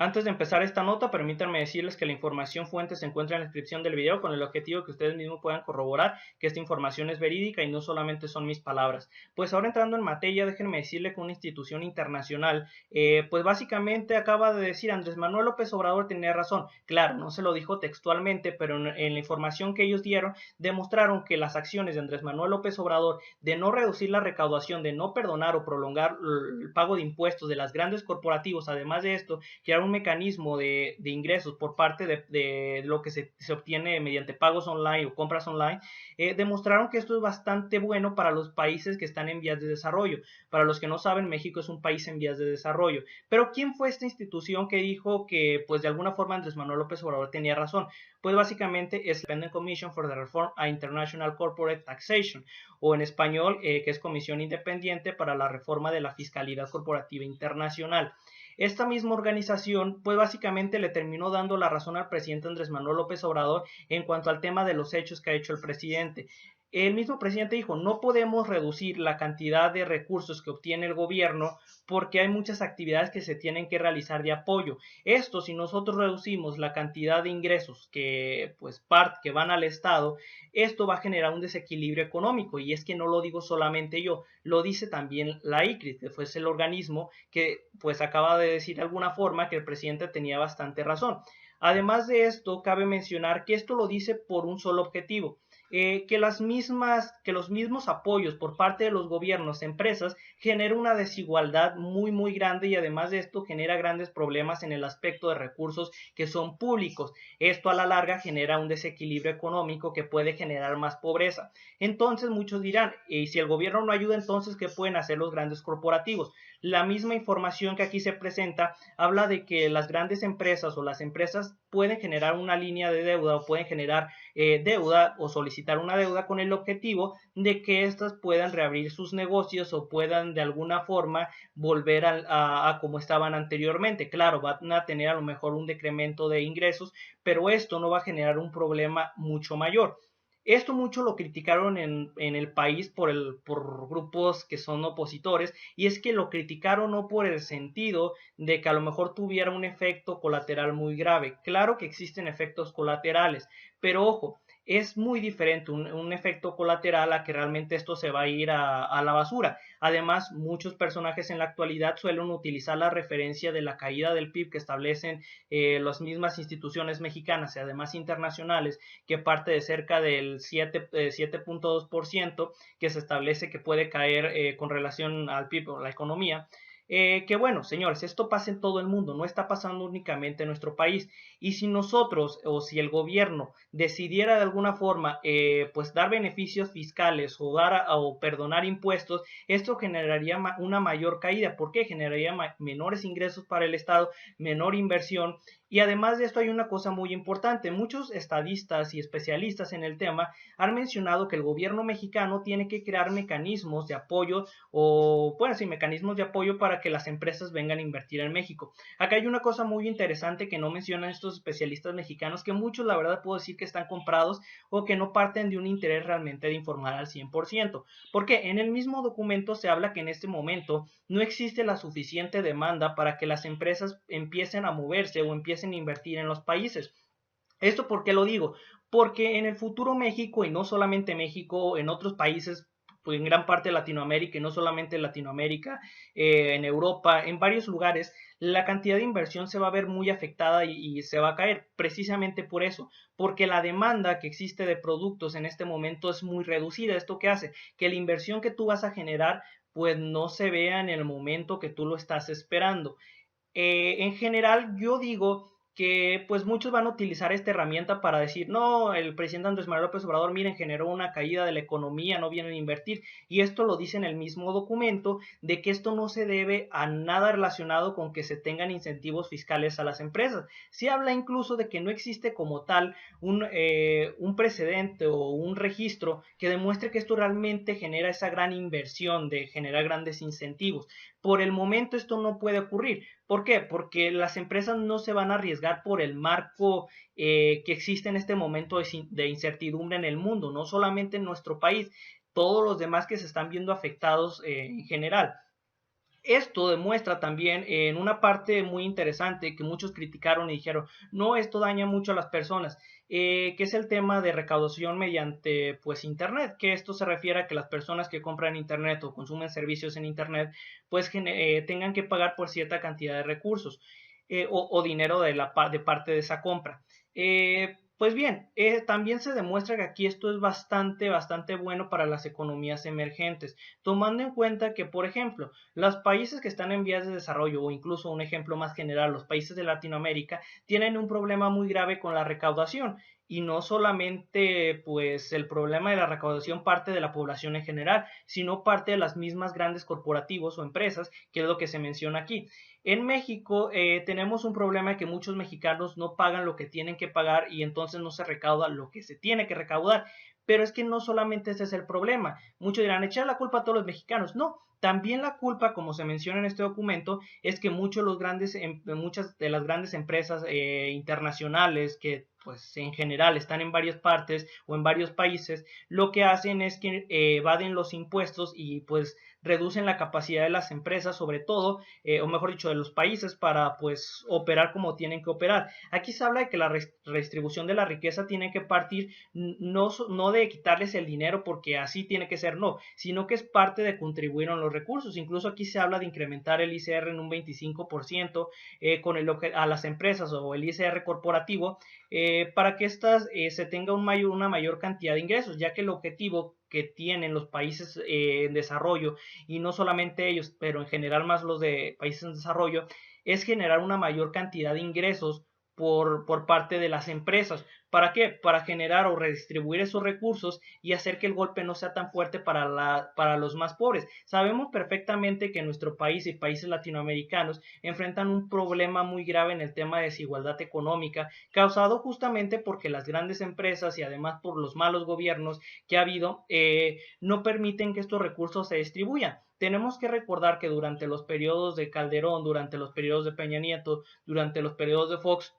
Antes de empezar esta nota, permítanme decirles que la información fuente se encuentra en la descripción del video con el objetivo que ustedes mismos puedan corroborar que esta información es verídica y no solamente son mis palabras. Pues ahora entrando en materia, déjenme decirle que una institución internacional, pues básicamente acaba de decir Andrés Manuel López Obrador tenía razón. Claro, no se lo dijo textualmente, pero en la información que ellos dieron, demostraron que las acciones de Andrés Manuel López Obrador de no reducir la recaudación, de no perdonar o prolongar el pago de impuestos de las grandes corporativos, además de esto, que era un mecanismo de ingresos por parte de lo que se obtiene mediante pagos online o compras online, demostraron que esto es bastante bueno para los países que están en vías de desarrollo. Para los que no saben, México es un país en vías de desarrollo. Pero ¿quién fue esta institución que dijo que pues de alguna forma Andrés Manuel López Obrador tenía razón? Pues básicamente es la Independent Commission for the Reform of International Corporate Taxation, o en español, que es Comisión Independiente para la Reforma de la Fiscalidad Corporativa Internacional. Esta misma organización, pues básicamente le terminó dando la razón al presidente Andrés Manuel López Obrador en cuanto al tema de los hechos que ha hecho el presidente. El mismo presidente dijo, no podemos reducir la cantidad de recursos que obtiene el gobierno porque hay muchas actividades que se tienen que realizar de apoyo. Esto, si nosotros reducimos la cantidad de ingresos que van al Estado, esto va a generar un desequilibrio económico. Y es que no lo digo solamente yo, lo dice también la ICRIT, que fue el organismo que pues acaba de decir de alguna forma que el presidente tenía bastante razón. Además de esto, cabe mencionar que esto lo dice por un solo objetivo, que los mismos apoyos por parte de los gobiernos, empresas, genera una desigualdad muy grande y además de esto genera grandes problemas en el aspecto de recursos que son públicos. Esto a la larga genera un desequilibrio económico que puede generar más pobreza. Entonces muchos dirán, y si el gobierno no ayuda, entonces ¿qué pueden hacer los grandes corporativos? La misma información que aquí se presenta habla de que las grandes empresas o las empresas pueden generar una línea de deuda o pueden generar deuda o solicitar una deuda con el objetivo de que éstas puedan reabrir sus negocios o puedan de alguna forma volver a como estaban anteriormente. Claro, van a tener a lo mejor un decremento de ingresos, pero esto no va a generar un problema mucho mayor. Esto mucho lo criticaron en el país por grupos que son opositores, y es que lo criticaron no por el sentido de que a lo mejor tuviera un efecto colateral muy grave. Claro que existen efectos colaterales, pero ojo, es muy diferente un efecto colateral a que realmente esto se va a ir a la basura. Además, muchos personajes en la actualidad suelen utilizar la referencia de la caída del PIB que establecen las mismas instituciones mexicanas y además internacionales, que parte de cerca del 7.2% que se establece que puede caer con relación al PIB o la economía. Que bueno, señores, esto pasa en todo el mundo, no está pasando únicamente en nuestro país. Y si nosotros o si el gobierno decidiera de alguna forma pues dar beneficios fiscales o perdonar impuestos, esto generaría una mayor caída. ¿Por qué? Generaría menores ingresos para el Estado, menor inversión. Y además de esto hay una cosa muy importante, muchos estadistas y especialistas en el tema han mencionado que el gobierno mexicano tiene que crear mecanismos de apoyo mecanismos de apoyo para que las empresas vengan a invertir en México. Acá hay una cosa muy interesante que no mencionan estos especialistas mexicanos, que muchos la verdad puedo decir que están comprados o que no parten de un interés realmente de informar al 100%. Porque en el mismo documento se habla que en este momento no existe la suficiente demanda para que las empresas empiecen a moverse o empiecen a invertir en los países. ¿Esto por qué lo digo? Porque en el futuro México, y no solamente México, en otros países, pues en gran parte de Latinoamérica, y no solamente en Latinoamérica, en Europa, en varios lugares, la cantidad de inversión se va a ver muy afectada y se va a caer precisamente por eso, porque la demanda que existe de productos en este momento es muy reducida. ¿Esto qué hace? Que la inversión que tú vas a generar pues no se vea en el momento que tú lo estás esperando. En general, yo digo que pues muchos van a utilizar esta herramienta para decir, no, el presidente Andrés Manuel López Obrador, miren, generó una caída de la economía, no vienen a invertir, y esto lo dice en el mismo documento, de que esto no se debe a nada relacionado con que se tengan incentivos fiscales a las empresas. Se habla incluso de que no existe como tal un precedente o un registro que demuestre que esto realmente genera esa gran inversión de generar grandes incentivos. Por el momento esto no puede ocurrir. ¿Por qué? Porque las empresas no se van a arriesgar por el marco que existe en este momento de incertidumbre en el mundo, no solamente en nuestro país, todos los demás que se están viendo afectados en general. Esto demuestra también en una parte muy interesante que muchos criticaron y dijeron, no, esto daña mucho a las personas, que es el tema de recaudación mediante pues internet, que esto se refiere a que las personas que compran internet o consumen servicios en internet pues tengan que pagar por cierta cantidad de recursos o dinero de parte de esa compra. Pues bien, también se demuestra que aquí esto es bastante bueno para las economías emergentes, tomando en cuenta que, por ejemplo, los países que están en vías de desarrollo o incluso un ejemplo más general, los países de Latinoamérica, tienen un problema muy grave con la recaudación y no solamente pues el problema de la recaudación parte de la población en general, sino parte de las mismas grandes corporativos o empresas, que es lo que se menciona aquí. En México tenemos un problema que muchos mexicanos no pagan lo que tienen que pagar y entonces no se recauda lo que se tiene que recaudar. Pero es que no solamente ese es el problema. Muchos dirán, echar la culpa a todos los mexicanos. No, también la culpa, como se menciona en este documento, es que muchas de las grandes empresas internacionales que pues en general están en varias partes o en varios países, lo que hacen es que evaden los impuestos y pues reducen la capacidad de las empresas, sobre todo, o mejor dicho, de los países para pues operar como tienen que operar. Aquí se habla de que la redistribución de la riqueza tiene que partir no de quitarles el dinero porque así tiene que ser, no, sino que es parte de contribuir en los recursos. Incluso aquí se habla de incrementar el ICR en un 25% con a las empresas o el ICR corporativo para que éstas se tenga una mayor cantidad de ingresos, ya que el objetivo que tienen los países en desarrollo, y no solamente ellos, pero en general más los de países en desarrollo, es generar una mayor cantidad de ingresos por parte de las empresas. ¿Para qué? Para generar o redistribuir esos recursos y hacer que el golpe no sea tan fuerte para los más pobres. Sabemos perfectamente que nuestro país y países latinoamericanos enfrentan un problema muy grave en el tema de desigualdad económica, causado justamente porque las grandes empresas y además por los malos gobiernos que ha habido, no permiten que estos recursos se distribuyan. Tenemos que recordar que durante los periodos de Calderón, durante los periodos de Peña Nieto, durante los periodos de Fox,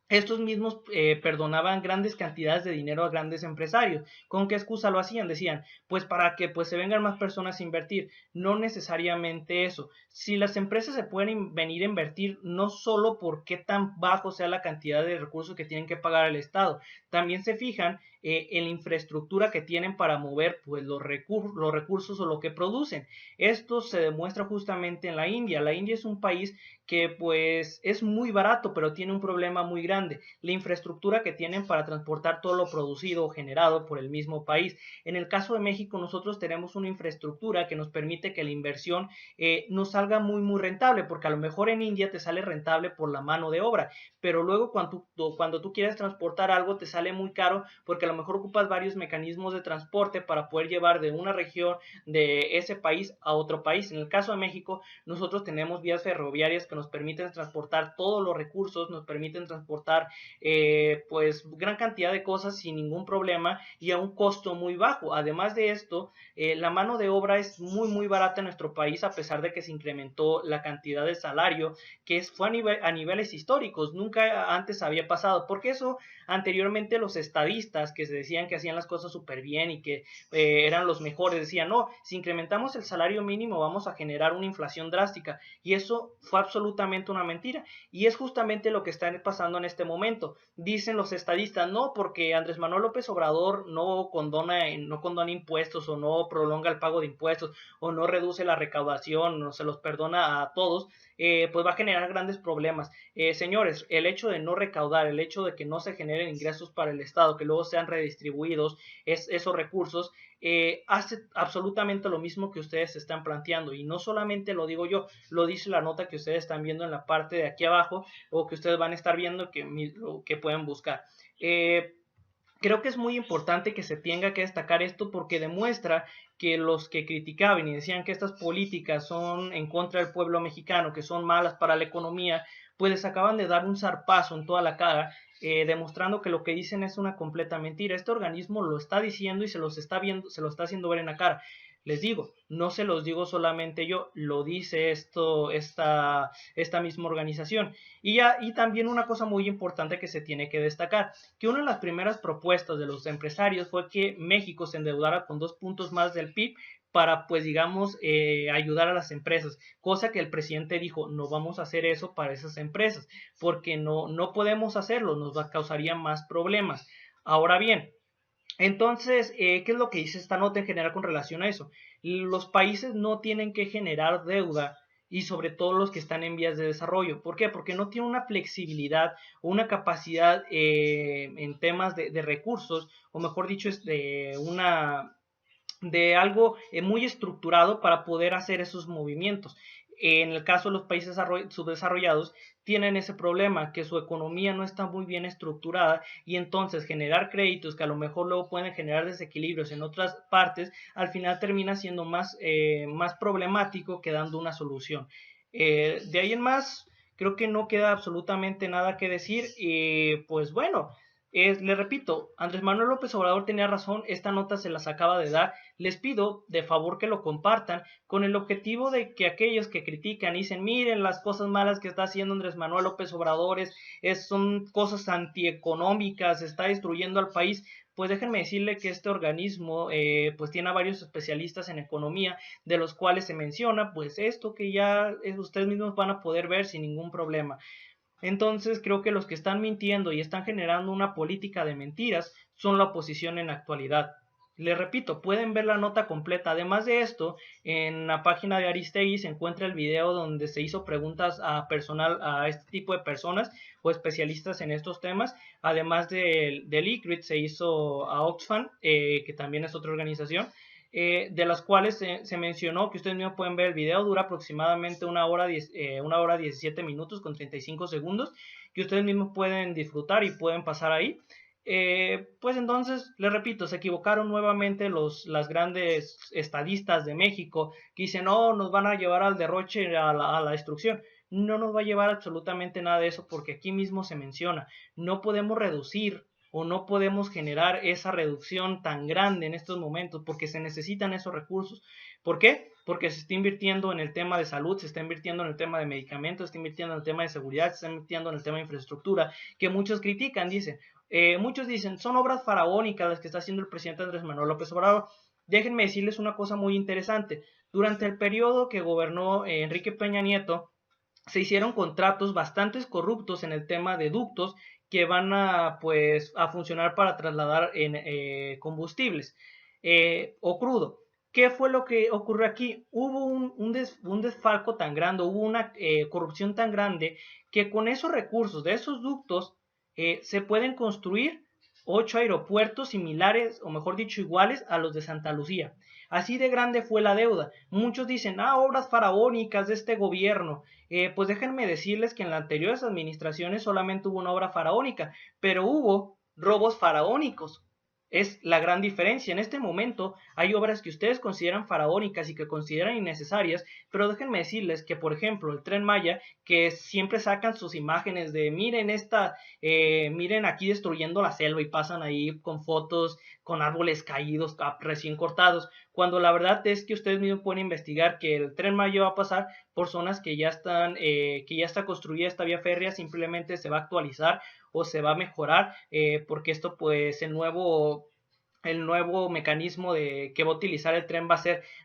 estos mismos perdonaban grandes cantidades de dinero a grandes empresarios. ¿Con qué excusa lo hacían? Decían, pues para que pues, se vengan más personas a invertir. No necesariamente eso. Si las empresas se pueden venir a invertir, no solo por qué tan bajo sea la cantidad de recursos que tienen que pagar el Estado, también se fijan en la infraestructura que tienen para mover pues, los recursos o lo que producen. Esto se demuestra justamente en la India. La India es un país que pues es muy barato, pero tiene un problema muy grande, la infraestructura que tienen para transportar todo lo producido o generado por el mismo país. En el caso de México, nosotros tenemos una infraestructura que nos permite que la inversión nos salga muy rentable, porque a lo mejor en India te sale rentable por la mano de obra, pero luego cuando tú quieres transportar algo te sale muy caro porque a lo mejor ocupas varios mecanismos de transporte para poder llevar de una región de ese país a otro país. En el caso de México, nosotros tenemos vías ferroviarias que nos permiten transportar todos los recursos, nos permiten transportar pues gran cantidad de cosas sin ningún problema y a un costo muy bajo. Además de esto, la mano de obra es muy barata en nuestro país a pesar de que se incrementó la cantidad de salario que fue a niveles históricos, nunca antes había pasado, porque eso anteriormente los estadistas que se decían que hacían las cosas súper bien y que eran los mejores, decían, no, si incrementamos el salario mínimo vamos a generar una inflación drástica, y eso fue absolutamente una mentira, y es justamente lo que está pasando en este momento. Dicen los estadistas, no, porque Andrés Manuel López Obrador no condona impuestos o no prolonga el pago de impuestos o no reduce la recaudación, no se los perdona a todos, pues va a generar grandes problemas. Señores, el hecho de no recaudar, el hecho de que no se generen ingresos para el Estado, que luego sean redistribuidos esos recursos, hace absolutamente lo mismo que ustedes están planteando. Y no solamente lo digo yo, lo dice la nota que ustedes están viendo en la parte de aquí abajo o que ustedes van a estar viendo que pueden buscar. Creo que es muy importante que se tenga que destacar esto porque demuestra que los que criticaban y decían que estas políticas son en contra del pueblo mexicano, que son malas para la economía, pues les acaban de dar un zarpazo en toda la cara, demostrando que lo que dicen es una completa mentira. Este organismo lo está diciendo y se lo está haciendo ver en la cara. Les digo, no se los digo solamente yo, lo dice esta misma organización. Y también una cosa muy importante que se tiene que destacar, que una de las primeras propuestas de los empresarios fue que México se endeudara con 2 puntos más del PIB para, pues digamos, ayudar a las empresas, cosa que el presidente dijo, no vamos a hacer eso para esas empresas, porque no podemos hacerlo, causaría más problemas. Ahora bien, entonces, ¿qué es lo que dice esta nota en general con relación a eso? Los países no tienen que generar deuda y sobre todo los que están en vías de desarrollo. ¿Por qué? Porque no tienen una flexibilidad o una capacidad en temas de recursos, o mejor dicho, de algo muy estructurado para poder hacer esos movimientos. En el caso de los países subdesarrollados, tienen ese problema, que su economía no está muy bien estructurada y entonces generar créditos que a lo mejor luego pueden generar desequilibrios en otras partes, al final termina siendo más problemático que dando una solución. De ahí en más, creo que no queda absolutamente nada que decir y pues bueno, le repito, Andrés Manuel López Obrador tenía razón, esta nota se las acaba de dar, les pido de favor que lo compartan con el objetivo de que aquellos que critican y dicen, miren las cosas malas que está haciendo Andrés Manuel López Obrador, son cosas antieconómicas, está destruyendo al país, pues déjenme decirle que este organismo pues tiene a varios especialistas en economía, de los cuales se menciona pues esto que ya ustedes mismos van a poder ver sin ningún problema. Entonces creo que los que están mintiendo y están generando una política de mentiras son la oposición en la actualidad. Les repito, pueden ver la nota completa. Además de esto, en la página de Aristegui se encuentra el video donde se hizo preguntas a este tipo de personas o especialistas en estos temas. Además del ICRIT se hizo a Oxfam, que también es otra organización, de las cuales se mencionó, que ustedes mismos pueden ver el video, dura aproximadamente una hora 17 minutos con 35 segundos, que ustedes mismos pueden disfrutar y pueden pasar ahí. Pues entonces, les repito, se equivocaron nuevamente las grandes estadistas de México que dicen, no, nos van a llevar al derroche, a la destrucción. No nos va a llevar absolutamente nada de eso porque aquí mismo se menciona, no podemos reducir o no podemos generar esa reducción tan grande en estos momentos porque se necesitan esos recursos. ¿Por qué? Porque se está invirtiendo en el tema de salud, se está invirtiendo en el tema de medicamentos, se está invirtiendo en el tema de seguridad, se está invirtiendo en el tema de infraestructura, que muchos critican, muchos dicen, son obras faraónicas las que está haciendo el presidente Andrés Manuel López Obrador. Déjenme decirles una cosa muy interesante. Durante el periodo que gobernó Enrique Peña Nieto, se hicieron contratos bastante corruptos en el tema de ductos que van a funcionar para trasladar combustibles o crudo. ¿Qué fue lo que ocurrió aquí? Hubo un desfalco tan grande, hubo una corrupción tan grande que con esos recursos de esos ductos se pueden construir 8 aeropuertos similares, o mejor dicho, iguales a los de Santa Lucía. Así de grande fue la deuda. Muchos dicen, obras faraónicas de este gobierno. Pues déjenme decirles que en las anteriores administraciones solamente hubo una obra faraónica, pero hubo robos faraónicos. Es la gran diferencia. En este momento hay obras que ustedes consideran faraónicas y que consideran innecesarias, pero déjenme decirles que, por ejemplo, el Tren Maya, que siempre sacan sus imágenes de miren aquí destruyendo la selva y pasan ahí con fotos con árboles caídos, recién cortados, cuando la verdad es que ustedes mismos pueden investigar que el Tren Maya va a pasar por zonas que ya está construida esta vía férrea, simplemente se va a actualizar o se va a mejorar porque esto pues el nuevo mecanismo que va a utilizar el tren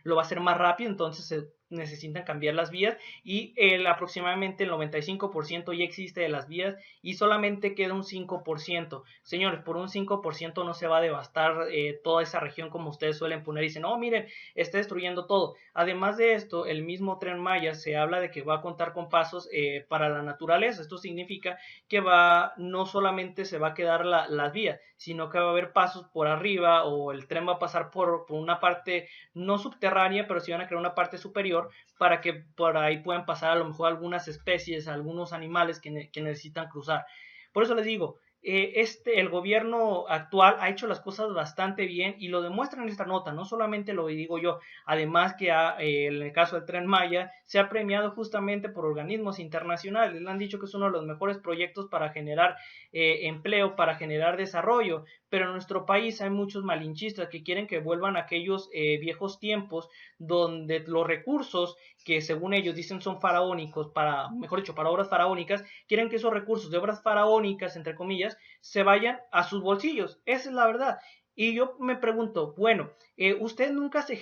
lo va a hacer más rápido, entonces se necesitan cambiar las vías y aproximadamente el 95% ya existe de las vías y solamente queda un 5%. Señores, por un 5% no se va a devastar toda esa región como ustedes suelen poner y dicen, no, miren, está destruyendo todo. Además de esto, el mismo Tren Maya se habla de que va a contar con pasos para la naturaleza. Esto significa que no solamente se va a quedar las vías, sino que va a haber pasos por arriba o el tren va a pasar por una parte no subterránea, pero sí van a crear una parte superior para que por ahí puedan pasar a lo mejor algunas especies, algunos animales que necesitan cruzar. Por eso les digo, el gobierno actual ha hecho las cosas bastante bien y lo demuestra en esta nota, no solamente lo digo yo, además que en el caso del Tren Maya se ha premiado justamente por organismos internacionales, le han dicho que es uno de los mejores proyectos para generar empleo, para generar desarrollo, pero en nuestro país hay muchos malinchistas que quieren que vuelvan a aquellos viejos tiempos donde los recursos que según ellos dicen son faraónicos, mejor dicho, para obras faraónicas, quieren que esos recursos de obras faraónicas, entre comillas, se vayan a sus bolsillos. Esa es la verdad. Y yo me pregunto, bueno, ustedes nunca se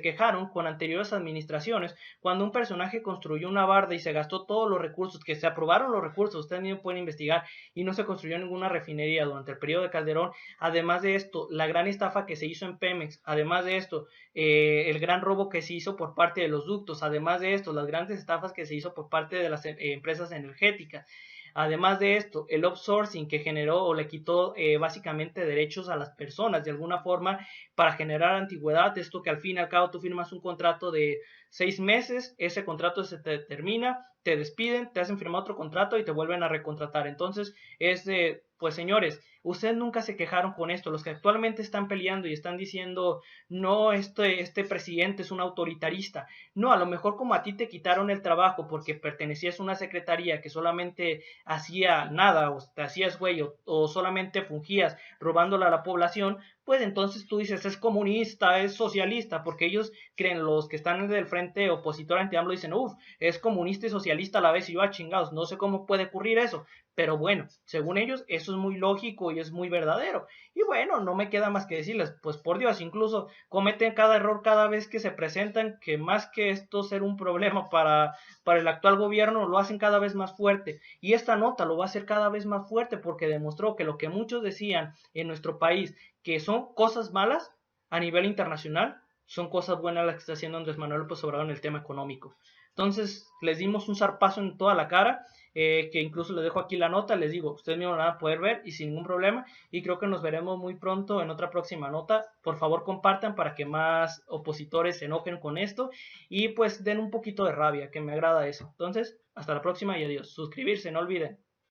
quejaron con anteriores administraciones cuando un personaje construyó una barda y se gastó todos los recursos, que se aprobaron los recursos, ustedes mismos pueden investigar, y no se construyó ninguna refinería durante el periodo de Calderón. Además de esto, la gran estafa que se hizo en Pemex, además de esto, el gran robo que se hizo por parte de los ductos, además de esto, las grandes estafas que se hizo por parte de las empresas energéticas. Además de esto, el outsourcing que generó o le quitó básicamente derechos a las personas de alguna forma para generar antigüedad, esto que al fin y al cabo tú firmas un contrato de 6 meses, ese contrato se te termina, te despiden, te hacen firmar otro contrato y te vuelven a recontratar. Entonces es de, pues señores, ustedes nunca se quejaron con esto, los que actualmente están peleando y están diciendo, no, este presidente es un autoritarista. No, a lo mejor como a ti te quitaron el trabajo porque pertenecías a una secretaría que solamente hacía nada, o te hacías güey, o solamente fungías robándole a la población, pues entonces tú dices es comunista, es socialista, porque ellos creen, los que están del frente opositor anti AMLO dicen, uff, es comunista y socialista a la vez, y yo, chingados, no sé cómo puede ocurrir eso, pero bueno, según ellos, eso es muy lógico y es muy verdadero. Y bueno, no me queda más que decirles, pues por Dios, incluso cometen cada error cada vez que se presentan, que más que esto ser un problema para el actual gobierno, lo hacen cada vez más fuerte. Y esta nota lo va a hacer cada vez más fuerte porque demostró que lo que muchos decían en nuestro país, que son cosas malas a nivel internacional, son cosas buenas las que está haciendo Andrés Manuel López Obrador en el tema económico. Entonces les dimos un zarpazo en toda la cara, que incluso les dejo aquí la nota, les digo, ustedes mismos van a poder ver y sin ningún problema, y creo que nos veremos muy pronto en otra próxima nota. Por favor compartan para que más opositores se enojen con esto y pues den un poquito de rabia, que me agrada eso. Entonces, hasta la próxima y adiós. Suscribirse, no olviden.